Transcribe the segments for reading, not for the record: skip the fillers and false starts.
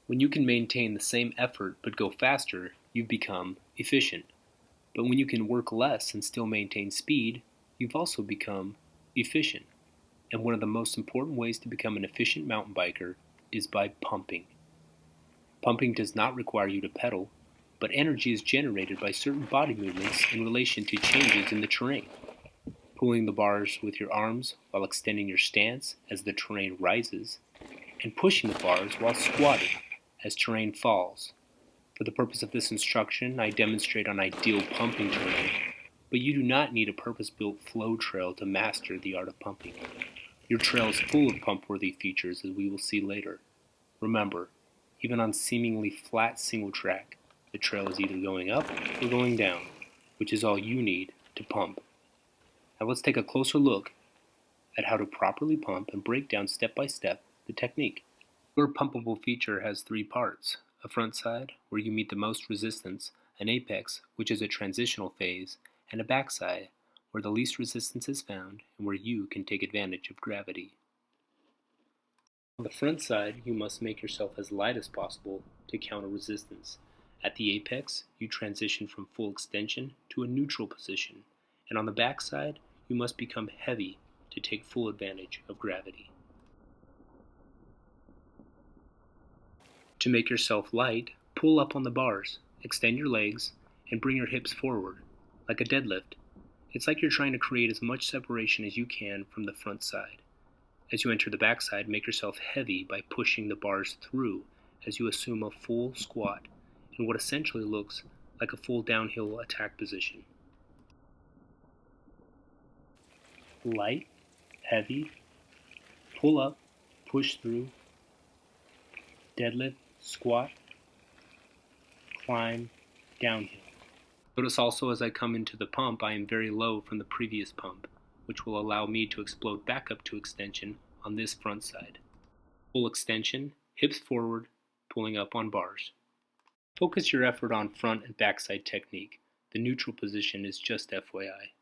When you can maintain the same effort but go faster, you've become efficient. But when you can work less and still maintain speed, you've also become efficient. And one of the most important ways to become an efficient mountain biker is by pumping. Pumping does not require you to pedal, but energy is generated by certain body movements in relation to changes in the terrain. Pulling the bars with your arms while extending your stance as the terrain rises, and pushing the bars while squatting as terrain falls. For the purpose of this instruction, I demonstrate on ideal pumping terrain, but you do not need a purpose-built flow trail to master the art of pumping. Your trail is full of pump-worthy features, as we will see later. Remember, even on seemingly flat single track, the trail is either going up or going down, which is all you need to pump. Now let's take a closer look at how to properly pump and break down step by step the technique. Your pumpable feature has three parts: a front side, where you meet the most resistance, an apex, which is a transitional phase, and a backside, where the least resistance is found and where you can take advantage of gravity. On the front side, you must make yourself as light as possible to counter resistance. At the apex, you transition from full extension to a neutral position, and on the backside, you must become heavy to take full advantage of gravity. To make yourself light, pull up on the bars, extend your legs, and bring your hips forward, like a deadlift. It's like you're trying to create as much separation as you can from the front side. As you enter the backside, make yourself heavy by pushing the bars through as you assume a full squat in what essentially looks like a full downhill attack position. Light, heavy, pull up, push through, deadlift, squat, climb, downhill. Notice also as I come into the pump, I am very low from the previous pump, which will allow me to explode back up to extension on this front side. Full extension, hips forward, pulling up on bars. Focus your effort on front and backside technique. The neutral position is just FYI.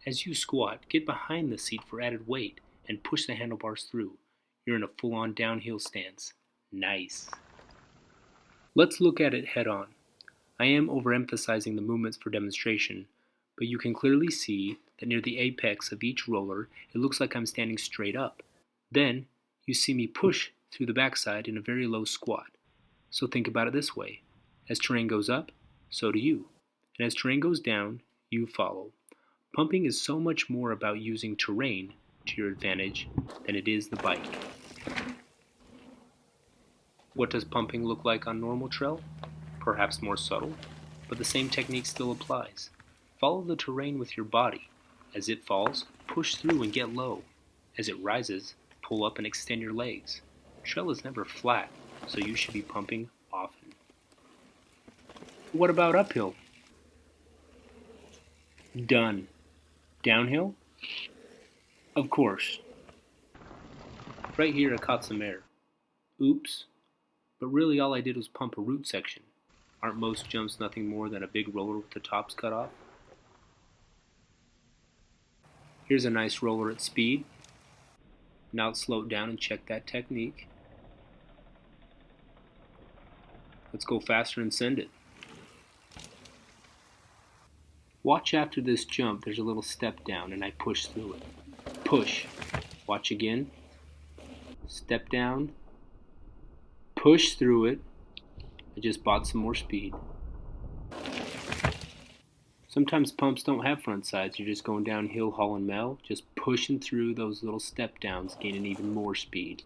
As you squat, get behind the seat for added weight and push the handlebars through. You're in a full-on downhill stance. Nice. Let's look at it head on. I am overemphasizing the movements for demonstration, but you can clearly see that near the apex of each roller, it looks like I'm standing straight up. Then, you see me push through the backside in a very low squat. So think about it this way. As terrain goes up, so do you. And as terrain goes down, you follow. Pumping is so much more about using terrain to your advantage than it is the bike. What does pumping look like on normal trail? Perhaps more subtle, but the same technique still applies. Follow the terrain with your body. As it falls, push through and get low. As it rises, pull up and extend your legs. Trail is never flat, so you should be pumping often. What about uphill? Done. Downhill? Of course. Right here I caught some air. Oops. But really all I did was pump a root section. Aren't most jumps nothing more than a big roller with the tops cut off? Here's a nice roller at speed. Now let's slow it down and check that technique. Let's go faster and send it. Watch after this jump, there's a little step down and I push through it. Push. Watch again. Step down. Push through it. I just bought some more speed. Sometimes pumps don't have front sides. You're just going downhill hauling mail, just pushing through those little step downs, gaining even more speed.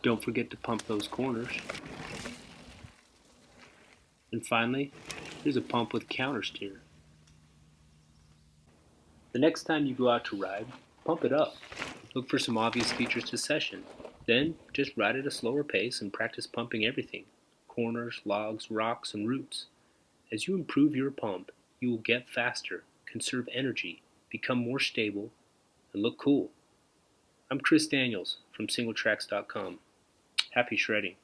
Don't forget to pump those corners. And finally, here's a pump with counter steer. The next time you go out to ride, pump it up. Look for some obvious features to session. Then, just ride at a slower pace and practice pumping everything: corners, logs, rocks, and roots. As you improve your pump, you will get faster, conserve energy, become more stable, and look cool. I'm Chris Daniels from SingleTracks.com. Happy shredding.